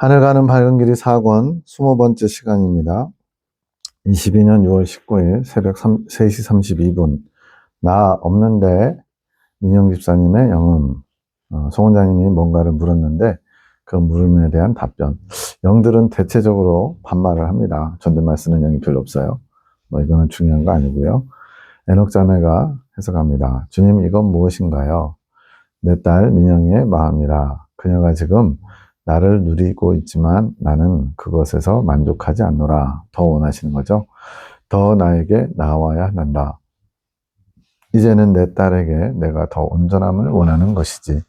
하늘 가는 밝은 길이 4권 20번째 시간입니다. 22년 6월 19일 새벽 3시 32분. 나 없는데 민영 집사님의 영음. 송 원장님이 뭔가를 물었는데 그 물음에 대한 답변. 영들은 대체적으로 반말을 합니다. 존댓말 쓰는 영이 별로 없어요. 이거는 중요한 거 아니고요. 에녹 자매가 해석합니다. 주님, 이건 무엇인가요? 내 딸 민영이의 마음이라. 그녀가 지금 나를 누리고 있지만 나는 그것에서 만족하지 않노라. 더 원하시는 거죠. 더 나에게 나와야 한다. 이제는 내 딸에게 내가 더 온전함을 원하는 것이지.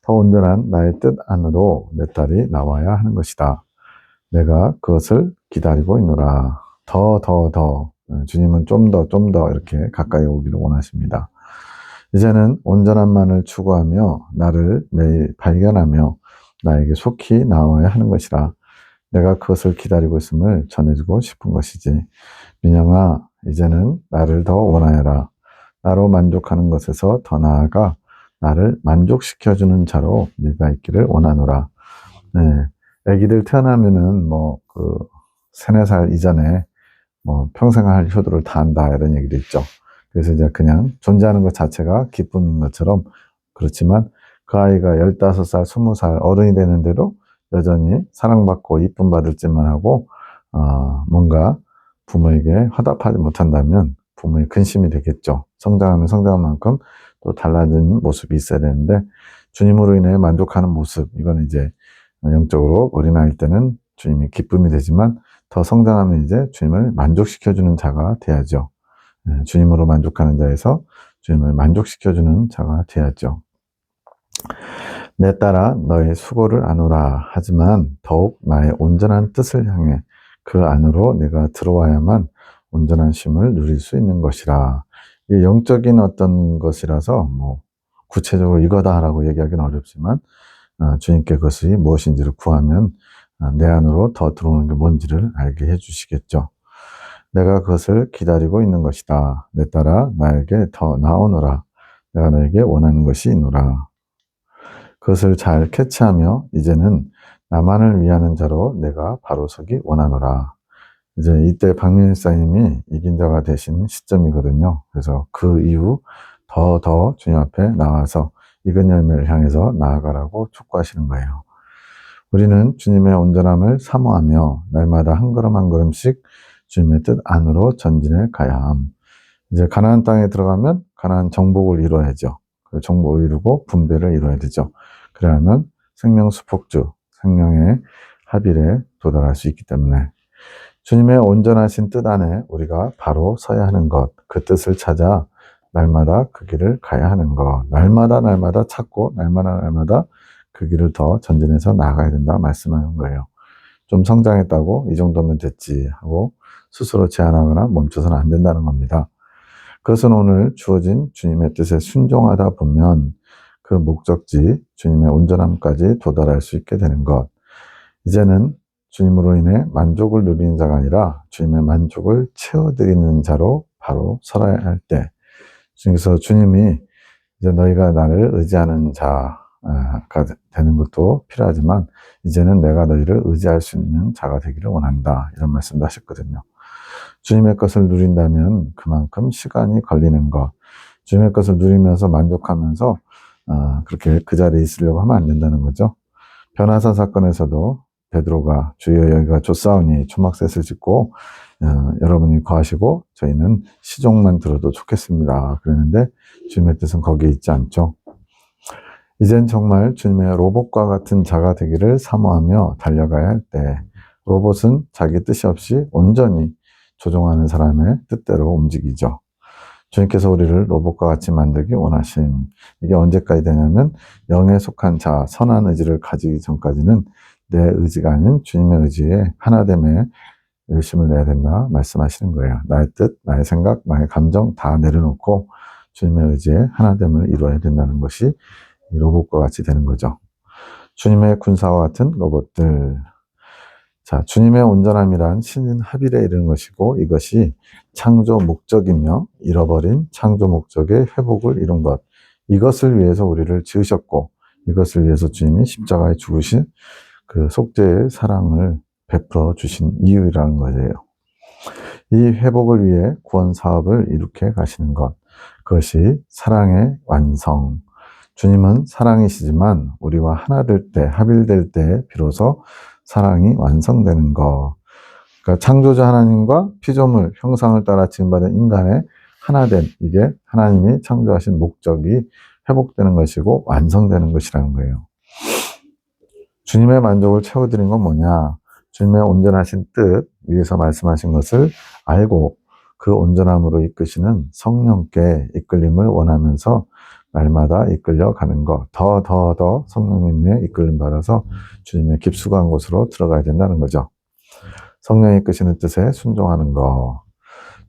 더 온전한 나의 뜻 안으로 내 딸이 나와야 하는 것이다. 내가 그것을 기다리고 있노라. 더. 주님은 좀 더 이렇게 가까이 오기를 원하십니다. 이제는 온전함만을 추구하며 나를 매일 발견하며 나에게 속히 나와야 하는 것이라. 내가 그것을 기다리고 있음을 전해주고 싶은 것이지. 민영아, 이제는 나를 더 원하여라. 나로 만족하는 것에서 더 나아가 나를 만족시켜주는 자로 네가 있기를 원하노라. 네. 아기들 태어나면은 세네 살 이전에 평생 할 효도를 다 한다 이런 얘기도 있죠. 그래서 이제 그냥 존재하는 것 자체가 기쁨인 것처럼, 그렇지만 그 아이가 15살, 20살 어른이 되는데도 여전히 사랑받고 이쁨 받을 짓만 하고 뭔가 부모에게 화답하지 못한다면 부모의 근심이 되겠죠. 성장하면 성장한 만큼 또 달라진 모습이 있어야 되는데, 주님으로 인해 만족하는 모습, 이건 이제 영적으로 어린아이 때는 주님이 기쁨이 되지만 더 성장하면 이제 주님을 만족시켜주는 자가 돼야죠. 주님으로 만족하는 자에서 주님을 만족시켜주는 자가 돼야죠. 내 딸아, 너의 수고를 아노라. 하지만 더욱 나의 온전한 뜻을 향해 그 안으로 내가 들어와야만 온전한 쉼을 누릴 수 있는 것이라. 이게 영적인 어떤 것이라서 구체적으로 이거다라고 얘기하기는 어렵지만 주님께 그것이 무엇인지를 구하면 내 안으로 더 들어오는 게 뭔지를 알게 해주시겠죠. 내가 그것을 기다리고 있는 것이다. 내 딸아, 나에게 더 나오노라. 내가 너에게 원하는 것이 있노라. 그것을 잘 캐치하며 이제는 나만을 위하는 자로 내가 바로 서기 원하노라. 이제 이때 박민일 사님이 이긴 자가 되신 시점이거든요. 그래서 그 이후 더 주님 앞에 나와서 익은 열매를 향해서 나아가라고 촉구하시는 거예요. 우리는 주님의 온전함을 사모하며 날마다 한 걸음 한 걸음씩 주님의 뜻 안으로 전진해 가야 함. 이제 가나안 땅에 들어가면 가나안 정복을 이루어야죠. 그 정복을 이루고 분배를 이루어야 되죠. 그래야만 생명 수폭주, 생명의 합일에 도달할 수 있기 때문에 주님의 온전하신 뜻 안에 우리가 바로 서야 하는 것, 그 뜻을 찾아 날마다 그 길을 가야 하는 것, 날마다 찾고 날마다 그 길을 더 전진해서 나아가야 된다 말씀하는 거예요. 좀 성장했다고 이 정도면 됐지 하고 스스로 제한하거나 멈춰서는 안 된다는 겁니다. 그것은 오늘 주어진 주님의 뜻에 순종하다 보면 그 목적지 주님의 온전함까지 도달할 수 있게 되는 것. 이제는 주님으로 인해 만족을 누리는 자가 아니라 주님의 만족을 채워드리는 자로 바로 설어야 할 때, 그래서 주님이 이제 너희가 나를 의지하는 자가 되는 것도 필요하지만 이제는 내가 너희를 의지할 수 있는 자가 되기를 원한다, 이런 말씀도 하셨거든요. 주님의 것을 누린다면 그만큼 시간이 걸리는 것, 주님의 것을 누리면서 만족하면서 그렇게 그 자리에 있으려고 하면 안 된다는 거죠. 변화산 사건에서도 베드로가 주여 여기가 좋사오니 초막셋을 짓고 여러분이 거하시고 저희는 시종만 들어도 좋겠습니다. 그랬는데 주님의 뜻은 거기에 있지 않죠. 이젠 정말 주님의 로봇과 같은 자가 되기를 사모하며 달려가야 할 때, 로봇은 자기 뜻이 없이 온전히 조종하는 사람의 뜻대로 움직이죠. 주님께서 우리를 로봇과 같이 만들기 원하심. 이게 언제까지 되냐면 영에 속한 자, 선한 의지를 가지기 전까지는 내 의지가 아닌 주님의 의지에 하나됨에 열심을 내야 된다 말씀하시는 거예요. 나의 뜻, 나의 생각, 나의 감정 다 내려놓고 주님의 의지에 하나됨을 이루어야 된다는 것이 이 로봇과 같이 되는 거죠. 주님의 군사와 같은 로봇들. 자, 주님의 온전함이란 신인 합일에 이르는 것이고, 이것이 창조 목적이며 잃어버린 창조 목적의 회복을 이룬 것. 이것을 위해서 우리를 지으셨고, 이것을 위해서 주님이 십자가에 죽으신 그 속죄의 사랑을 베풀어 주신 이유라는 거예요. 이 회복을 위해 구원 사업을 이룩해 가시는 것, 그것이 사랑의 완성. 주님은 사랑이시지만 우리와 하나 될 때, 합일될 때 비로소 사랑이 완성되는 것. 그러니까 창조자 하나님과 피조물, 형상을 따라 지음받은 인간의 하나됨, 이게 하나님이 창조하신 목적이 회복되는 것이고 완성되는 것이라는 거예요. 주님의 만족을 채워드린 건 뭐냐? 주님의 온전하신 뜻, 위에서 말씀하신 것을 알고 그 온전함으로 이끄시는 성령께 이끌림을 원하면서 날마다 이끌려 가는 것, 더 성령님의 이끌림 받아서 주님의 깊숙한 곳으로 들어가야 된다는 거죠. 성령이 이끄시는 뜻에 순종하는 것.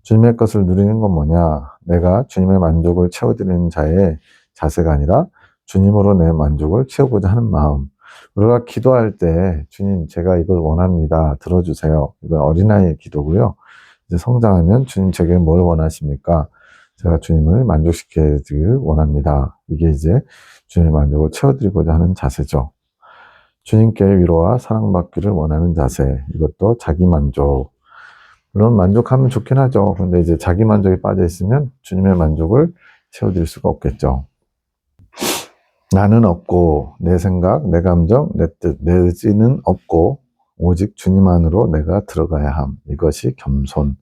주님의 것을 누리는 건 뭐냐? 내가 주님의 만족을 채워드리는 자의 자세가 아니라 주님으로 내 만족을 채우고자 하는 마음. 우리가 기도할 때 주님 제가 이걸 원합니다. 들어주세요. 이건 어린아이의 기도고요. 이제 성장하면 주님 제게 뭘 원하십니까? 제가 주님을 만족시키길 원합니다. 이게 이제 주님의 만족을 채워드리고자 하는 자세죠. 주님께 위로와 사랑받기를 원하는 자세. 이것도 자기 만족. 물론 만족하면 좋긴 하죠. 근데 이제 자기 만족에 빠져 있으면 주님의 만족을 채워드릴 수가 없겠죠. 나는 없고 내 생각, 내 감정, 내 뜻, 내 의지는 없고 오직 주님 안으로 내가 들어가야 함. 이것이 겸손.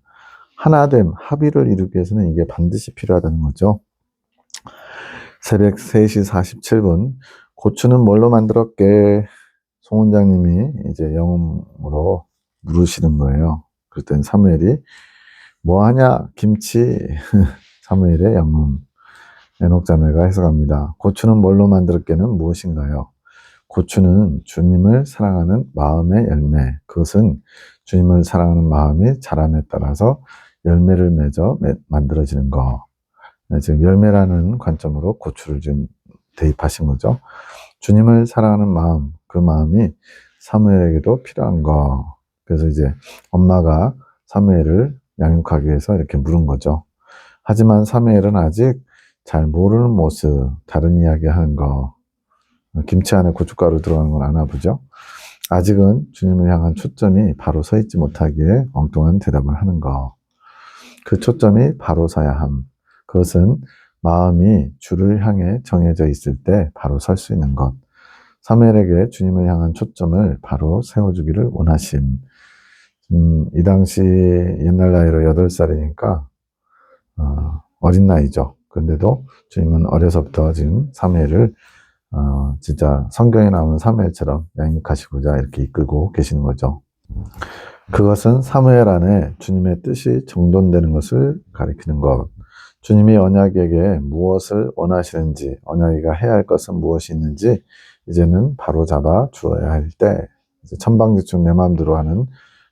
하나됨, 합의를 이루기 위해서는 이게 반드시 필요하다는 거죠. 새벽 3시 47분. 고추는 뭘로 만들었게? 송 원장님이 이제 영음으로 물으시는 거예요. 그랬더니 사무엘이 뭐 하냐? 김치. 사무엘의 영음. 에녹자매가 해석합니다. 고추는 뭘로 만들었게는 무엇인가요? 고추는 주님을 사랑하는 마음의 열매. 그것은 주님을 사랑하는 마음이 자람에 따라서 열매를 맺어 만들어지는 거. 지금 열매라는 관점으로 고추를 지금 대입하신 거죠. 주님을 사랑하는 마음, 그 마음이 사무엘에게도 필요한 거. 그래서 이제 엄마가 사무엘을 양육하기 위해서 이렇게 물은 거죠. 하지만 사무엘은 아직 잘 모르는 모습, 다른 이야기 하는 거, 김치 안에 고춧가루 들어간 건 아나 보죠? 아직은 주님을 향한 초점이 바로 서 있지 못하기에 엉뚱한 대답을 하는 거. 그 초점이 바로 서야 함. 그것은 마음이 주를 향해 정해져 있을 때 바로 설 수 있는 것. 사무엘에게 주님을 향한 초점을 바로 세워주기를 원하심. 이 당시 옛날 나이로 8살이니까 어린 나이죠. 그런데도 주님은 어려서부터 지금 사무엘을 진짜 성경에 나오는 사무엘처럼 양육하시고자 이렇게 이끌고 계시는 거죠. 그것은 사무엘 안에 주님의 뜻이 정돈되는 것을 가리키는 것. 주님이 언약에게 무엇을 원하시는지, 언약이가 해야 할 것은 무엇이 있는지 이제는 바로 잡아 주어야 할 때, 천방지축 내 마음대로 하는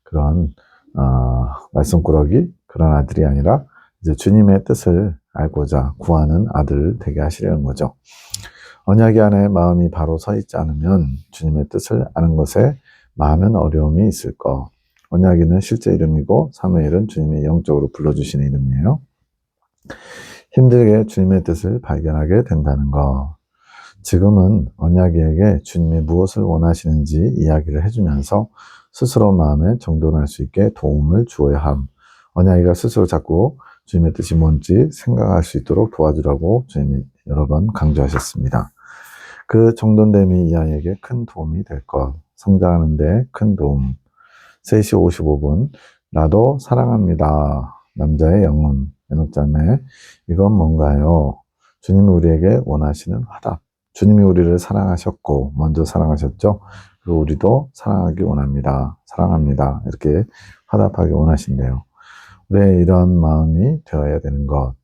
그런 말씀꾸러기 그런 아들이 아니라 이제 주님의 뜻을 알고자 구하는 아들 되게 하시려는 거죠. 언약이 안에 마음이 바로 서 있지 않으면 주님의 뜻을 아는 것에 많은 어려움이 있을 것. 언약이는 실제 이름이고 사무엘은 주님이 영적으로 불러주시는 이름이에요. 힘들게 주님의 뜻을 발견하게 된다는 것. 지금은 언약이에게 주님이 무엇을 원하시는지 이야기를 해주면서 스스로 마음에 정돈할 수 있게 도움을 주어야 함. 언약이가 스스로 자꾸 주님의 뜻이 뭔지 생각할 수 있도록 도와주라고 주님이 여러 번 강조하셨습니다. 그 정돈됨이 이 아이에게 큰 도움이 될 것. 성장하는 데 큰 도움. 3시 55분. 나도 사랑합니다. 남자의 영혼. 에녹자매. 이건 뭔가요? 주님이 우리에게 원하시는 화답. 주님이 우리를 사랑하셨고 먼저 사랑하셨죠. 그리고 우리도 사랑하기 원합니다. 사랑합니다. 이렇게 화답하기 원하신대요. 우리의 이런 마음이 되어야 되는 것.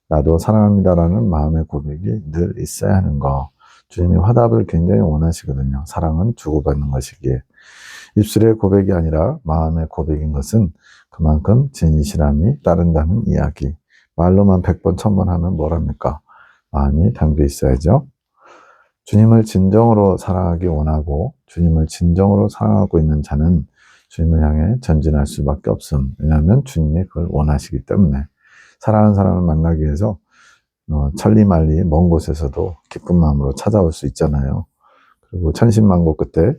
나도 사랑합니다라는 마음의 고백이 늘 있어야 하는 것. 주님이 화답을 굉장히 원하시거든요. 사랑은 주고받는 것이기에. 입술의 고백이 아니라 마음의 고백인 것은 그만큼 진실함이 따른다는 이야기. 말로만 100번, 1000번 하면 뭐랍니까? 마음이 담겨 있어야죠. 주님을 진정으로 사랑하기 원하고 주님을 진정으로 사랑하고 있는 자는 주님을 향해 전진할 수밖에 없음. 왜냐하면 주님이 그걸 원하시기 때문에. 사랑하는 사람을 만나기 위해서 천리만리 먼 곳에서도 기쁜 마음으로 찾아올 수 있잖아요. 그리고 천신만고 끝에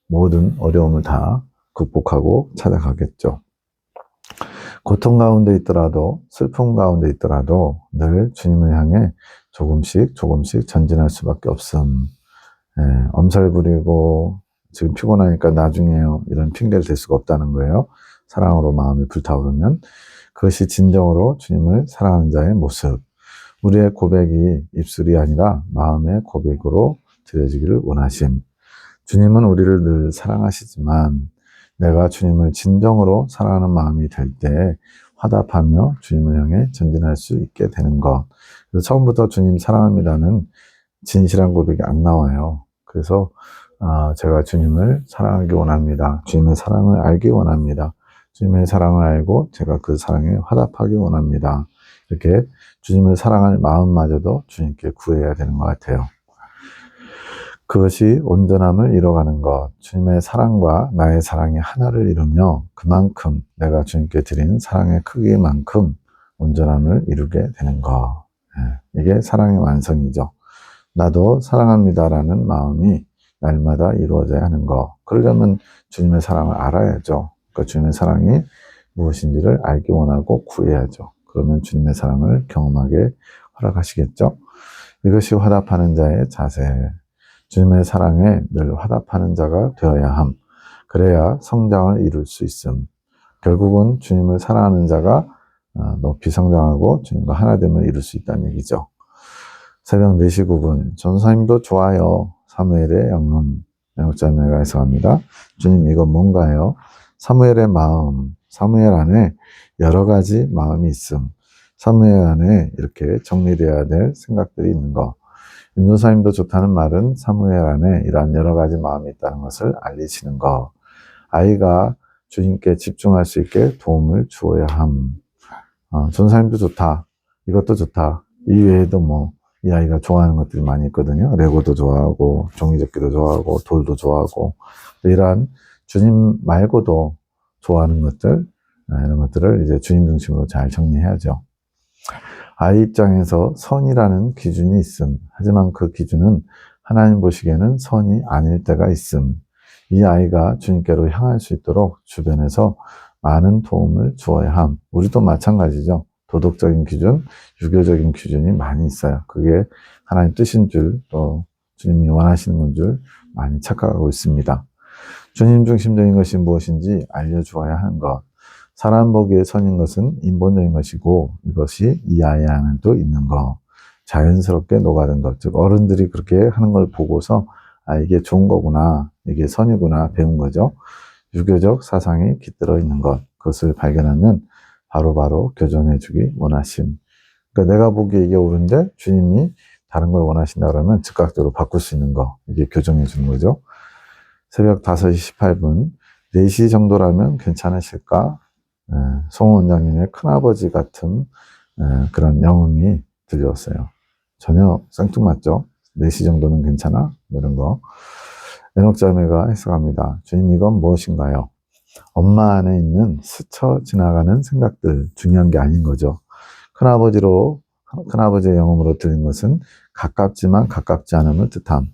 모든 어려움을 다 극복하고 찾아가겠죠. 고통 가운데 있더라도, 슬픔 가운데 있더라도 늘 주님을 향해 조금씩 조금씩 전진할 수밖에 없음. 엄살 부리고 지금 피곤하니까 나중에요, 이런 핑계를 댈 수가 없다는 거예요. 사랑으로 마음이 불타오르면 그것이 진정으로 주님을 사랑하는 자의 모습. 우리의 고백이 입술이 아니라 마음의 고백으로 드려지기를 원하심. 주님은 우리를 늘 사랑하시지만 내가 주님을 진정으로 사랑하는 마음이 될 때 화답하며 주님을 향해 전진할 수 있게 되는 것. 그래서 처음부터 주님 사랑합니다는 진실한 고백이 안 나와요. 그래서 제가 주님을 사랑하기 원합니다. 주님의 사랑을 알기 원합니다. 주님의 사랑을 알고 제가 그 사랑에 화답하기 원합니다. 이렇게 주님을 사랑할 마음마저도 주님께 구해야 되는 것 같아요. 그것이 온전함을 이뤄가는 것. 주님의 사랑과 나의 사랑이 하나를 이루며 그만큼 내가 주님께 드린 사랑의 크기만큼 온전함을 이루게 되는 것. 이게 사랑의 완성이죠. 나도 사랑합니다라는 마음이 날마다 이루어져야 하는 것. 그러려면 주님의 사랑을 알아야죠. 그러니까 주님의 사랑이 무엇인지를 알기 원하고 구해야죠. 그러면 주님의 사랑을 경험하게 허락하시겠죠. 이것이 화답하는 자의 자세. 주님의 사랑에 늘 화답하는 자가 되어야 함. 그래야 성장을 이룰 수 있음. 결국은 주님을 사랑하는 자가 높이 성장하고 주님과 하나됨을 이룰 수 있다는 얘기죠. 새벽 4시 9분 전사님도 좋아요. 사무엘의 영혼. 애국자매가 해석합니다. 주님, 이건 뭔가요? 사무엘의 마음. 사무엘 안에 여러 가지 마음이 있음. 사무엘 안에 이렇게 정리되어야 될 생각들이 있는 것. 윤조사님도 좋다는 말은 사무엘 안에 이러한 여러 가지 마음이 있다는 것을 알리시는 것. 아이가 주님께 집중할 수 있게 도움을 주어야 함. 전사님도 좋다. 이것도 좋다. 이 외에도 이 아이가 좋아하는 것들이 많이 있거든요. 레고도 좋아하고, 종이접기도 좋아하고, 돌도 좋아하고, 이러한 주님 말고도 좋아하는 것들, 이런 것들을 이제 주님 중심으로 잘 정리해야죠. 아이 입장에서 선이라는 기준이 있음. 하지만 그 기준은 하나님 보시기에는 선이 아닐 때가 있음. 이 아이가 주님께로 향할 수 있도록 주변에서 많은 도움을 주어야 함. 우리도 마찬가지죠. 도덕적인 기준, 유교적인 기준이 많이 있어요. 그게 하나님 뜻인 줄, 또 주님이 원하시는 건 줄 많이 착각하고 있습니다. 주님 중심적인 것이 무엇인지 알려주어야 하는 것. 사람 보기에 선인 것은 인본적인 것이고 이것이 이 아이 안에도 있는 것. 자연스럽게 녹아든 것. 즉 어른들이 그렇게 하는 걸 보고서 이게 좋은 거구나, 이게 선이구나 배운 거죠. 유교적 사상이 깃들어 있는 것. 그것을 발견하면 바로바로 교정해 주기 원하심. 그러니까 내가 보기에 이게 옳은데 주님이 다른 걸 원하신다 그러면 즉각적으로 바꿀 수 있는 거. 이게 교정해 주는 거죠. 새벽 5시 18분 4시 정도라면 괜찮으실까? 송 원장님의 큰아버지 같은 그런 영음이 들렸어요. 전혀 생뚱맞죠? 4시 정도는 괜찮아? 이런 거. 애녹자매가 해석합니다. 주님, 이건 무엇인가요? 엄마 안에 있는 스쳐 지나가는 생각들, 중요한 게 아닌 거죠. 큰아버지의 영음으로 들린 것은 가깝지만 가깝지 않음을 뜻함.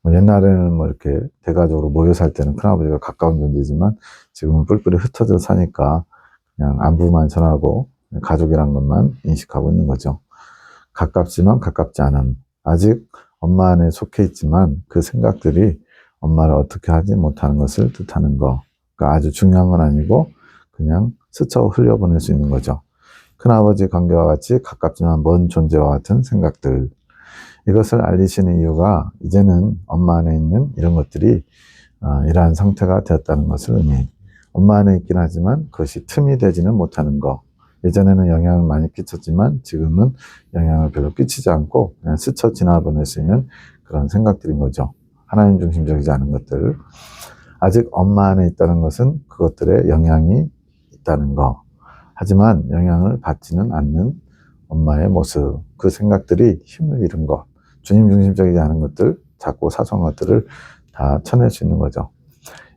옛날에는 이렇게 대가족으로 모여 살 때는 큰아버지가 가까운 존재지만 지금은 뿔뿔이 흩어져 사니까 그냥 안부만 전하고 가족이란 것만 인식하고 있는 거죠. 가깝지만 가깝지 않음. 아직 엄마 안에 속해 있지만 그 생각들이 엄마를 어떻게 하지 못하는 것을 뜻하는 거. 그러니까 아주 중요한 건 아니고 그냥 스쳐 흘려보낼 수 있는 거죠. 큰아버지 관계와 같이 가깝지만 먼 존재와 같은 생각들. 이것을 알리시는 이유가 이제는 엄마 안에 있는 이런 것들이 이러한 상태가 되었다는 것을 의미해요. 엄마 안에 있긴 하지만 그것이 틈이 되지는 못하는 것. 예전에는 영향을 많이 끼쳤지만 지금은 영향을 별로 끼치지 않고 그냥 스쳐 지나보낼 수 있는 그런 생각들인 거죠. 하나님 중심적이지 않은 것들. 아직 엄마 안에 있다는 것은 그것들의 영향이 있다는 것. 하지만 영향을 받지는 않는 엄마의 모습. 그 생각들이 힘을 잃은 것. 주님 중심적이지 않은 것들, 작고 사소한 것들을 다 쳐낼 수 있는 거죠.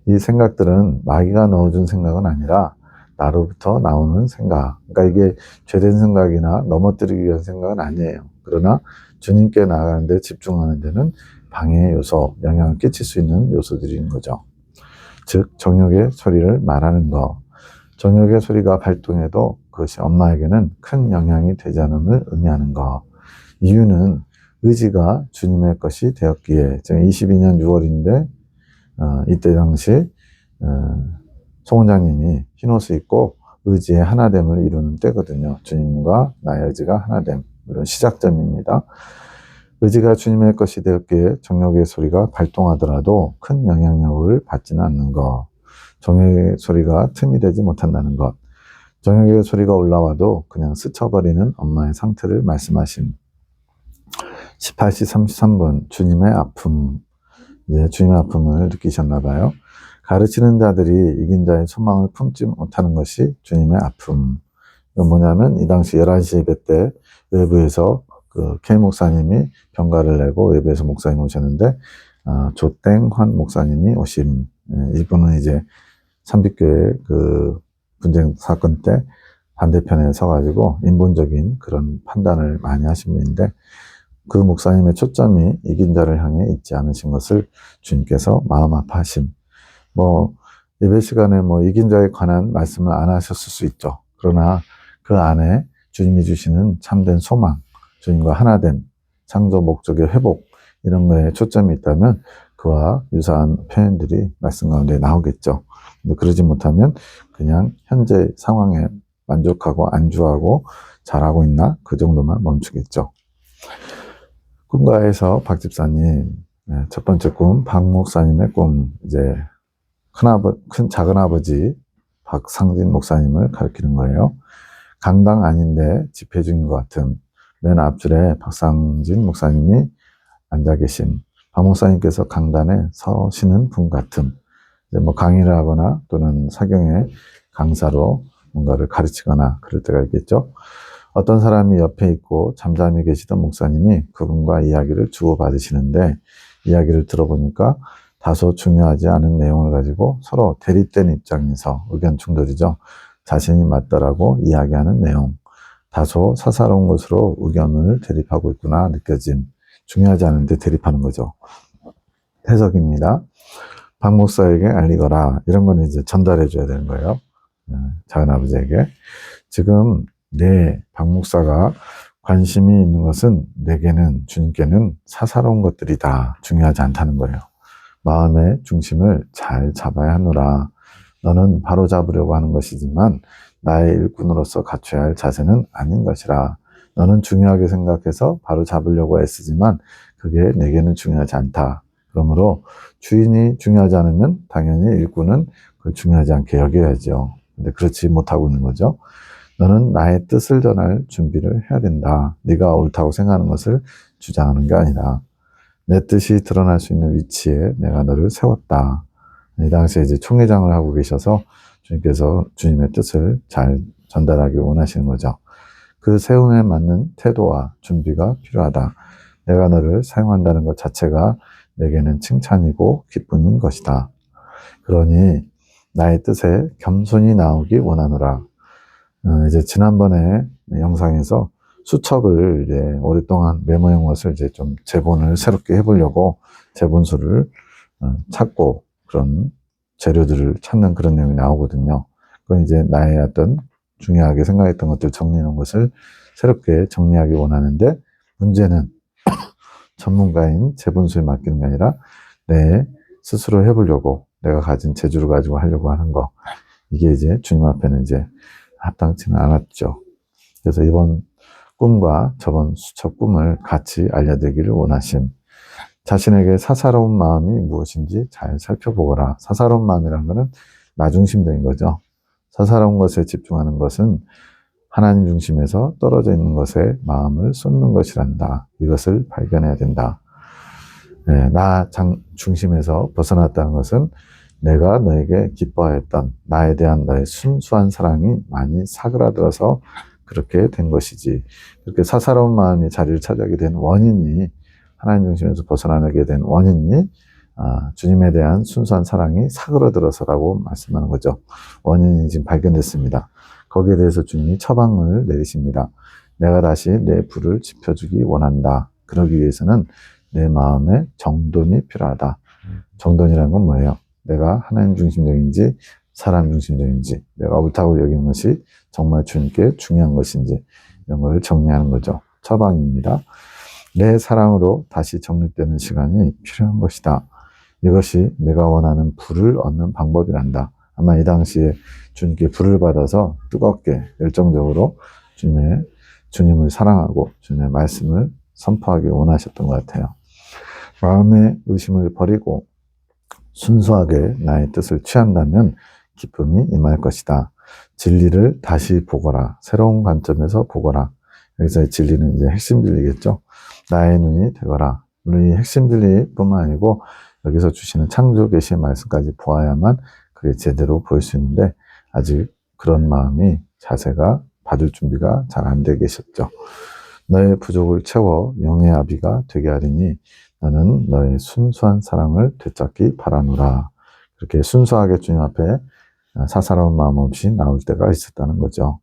이 생각들은 마귀가 넣어준 생각은 아니라 나로부터 나오는 생각. 그러니까 이게 죄된 생각이나 넘어뜨리기 위한 생각은 아니에요. 그러나 주님께 나아가는 데 집중하는 데는 방해 요소, 영향을 끼칠 수 있는 요소들인 거죠. 즉 정욕의 소리를 말하는 것, 정욕의 소리가 발동해도 그것이 엄마에게는 큰 영향이 되지 않음을 의미하는 것. 이유는 의지가 주님의 것이 되었기에. 지금 22년 6월인데 이때 당시 송 원장님이 흰옷을 입고 의지의 하나됨을 이루는 때거든요. 주님과 나의 의지가 하나됨, 이런 시작점입니다. 의지가 주님의 것이 되었기에 정욕의 소리가 발동하더라도 큰 영향력을 받지는 않는 것. 정욕의 소리가 틈이 되지 못한다는 것. 정욕의 소리가 올라와도 그냥 스쳐버리는 엄마의 상태를 말씀하신 18시 33분 주님의 아픔. 이제 주님의 아픔을 느끼셨나 봐요. 가르치는 자들이 이긴 자의 소망을 품지 못하는 것이 주님의 아픔. 이건 뭐냐면 이 당시 11시 예배 때 외부에서 그 K 목사님이 병가를 내고 외부에서 목사님 오셨는데 조땡환 목사님이 오심. 이분은 이제 삼빛교회 그 분쟁 사건 때 반대편에 서가지고 인본적인 그런 판단을 많이 하신 분인데 그 목사님의 초점이 이긴 자를 향해 있지 않으신 것을 주님께서 마음 아파하심. 예배 시간에 이긴 자에 관한 말씀을 안 하셨을 수 있죠. 그러나 그 안에 주님이 주시는 참된 소망, 주님과 하나됨, 창조 목적의 회복, 이런 거에 초점이 있다면 그와 유사한 표현들이 말씀 가운데 나오겠죠. 근데 그러지 못하면 그냥 현재 상황에 만족하고 안주하고 잘하고 있나? 그 정도만 멈추겠죠. 꿈가에서 박 집사님, 첫 번째 꿈, 박 목사님의 꿈, 이제 작은아버지 박상진 목사님을 가리키는 거예요. 강당 아닌데 집회 중인 것 같은 맨 앞줄에 박상진 목사님이 앉아 계신, 박 목사님께서 강단에 서시는 분 같은, 이제 강의를 하거나 또는 사경의 강사로 뭔가를 가르치거나 그럴 때가 있겠죠. 어떤 사람이 옆에 있고 잠잠히 계시던 목사님이 그분과 이야기를 주고받으시는데 이야기를 들어보니까 다소 중요하지 않은 내용을 가지고 서로 대립된 입장에서 의견 충돌이죠. 자신이 맞다라고 이야기하는 내용. 다소 사사로운 것으로 의견을 대립하고 있구나 느껴짐. 중요하지 않은데 대립하는 거죠. 해석입니다. 박 목사에게 알리거라. 이런 건 이제 전달해 줘야 되는 거예요. 작은아버지에게. 지금 박 목사가 관심이 있는 것은 내게는, 주님께는 사사로운 것들이다. 중요하지 않다는 거예요. 마음의 중심을 잘 잡아야 하노라. 너는 바로 잡으려고 하는 것이지만 나의 일꾼으로서 갖춰야 할 자세는 아닌 것이라. 너는 중요하게 생각해서 바로 잡으려고 애쓰지만 그게 내게는 중요하지 않다. 그러므로 주인이 중요하지 않으면 당연히 일꾼은 그걸 중요하지 않게 여겨야죠. 근데 그렇지 못하고 있는 거죠. 너는 나의 뜻을 전할 준비를 해야 된다. 네가 옳다고 생각하는 것을 주장하는 게 아니라 내 뜻이 드러날 수 있는 위치에 내가 너를 세웠다. 이 당시에 이제 총회장을 하고 계셔서 주님께서 주님의 뜻을 잘 전달하기 원하시는 거죠. 그 세움에 맞는 태도와 준비가 필요하다. 내가 너를 사용한다는 것 자체가 내게는 칭찬이고 기쁨인 것이다. 그러니 나의 뜻에 겸손히 나오기 원하노라. 이제 지난번에 영상에서 수첩을 이제 오랫동안 메모한 것을 이제 좀 제본을 새롭게 해보려고 제본수를 찾고 그런 재료들을 찾는 그런 내용이 나오거든요. 그건 이제 나의 어떤 중요하게 생각했던 것들 정리해 놓은 것을 새롭게 정리하기 원하는데 문제는 전문가인 제본수에 맡기는 게 아니라 내 스스로 해보려고 내가 가진 재주를 가지고 하려고 하는 거. 이게 이제 주님 앞에는 이제 합당치는 않았죠. 그래서 이번 꿈과 저번 수첩 꿈을 같이 알려드리기를 원하심. 자신에게 사사로운 마음이 무엇인지 잘 살펴보거라. 사사로운 마음이라는 것은 나 중심적인 거죠. 사사로운 것에 집중하는 것은 하나님 중심에서 떨어져 있는 것에 마음을 쏟는 것이란다. 이것을 발견해야 된다. 나 중심에서 벗어났다는 것은 내가 너에게 기뻐하였던 나에 대한 너의 순수한 사랑이 많이 사그라들어서 그렇게 된 것이지. 그렇게 사사로운 마음이 자리를 차지하게 된 원인이, 하나님 중심에서 벗어나게 된 원인이 주님에 대한 순수한 사랑이 사그라들어서라고 말씀하는 거죠. 원인이 지금 발견됐습니다. 거기에 대해서 주님이 처방을 내리십니다. 내가 다시 내 불을 지펴주기 원한다. 그러기 위해서는 내 마음에 정돈이 필요하다. 정돈이라는 건 뭐예요? 내가 하나님 중심적인지 사람 중심적인지, 내가 옳다고 여기는 것이 정말 주님께 중요한 것인지, 이런 걸 정리하는 거죠. 처방입니다. 내 사랑으로 다시 정립되는 시간이 필요한 것이다. 이것이 내가 원하는 부를 얻는 방법이란다. 아마 이 당시에 주님께 부를 받아서 뜨겁게 열정적으로 주님을 사랑하고 주님의 말씀을 선포하기 원하셨던 것 같아요. 마음의 의심을 버리고 순수하게 나의 뜻을 취한다면 기쁨이 임할 것이다. 진리를 다시 보거라. 새로운 관점에서 보거라. 여기서 진리는 이제 핵심 진리겠죠. 나의 눈이 되거라. 물론 이 핵심 진리뿐만 아니고 여기서 주시는 창조 계시의 말씀까지 보아야만 그게 제대로 보일 수 있는데 아직 그런 마음이 자세가 받을 준비가 잘 안 돼 계셨죠. 너의 부족을 채워 영의 아비가 되게 하리니 나는 너의 순수한 사랑을 되찾기 바라노라. 그렇게 순수하게 주님 앞에 사사로운 마음 없이 나올 때가 있었다는 거죠.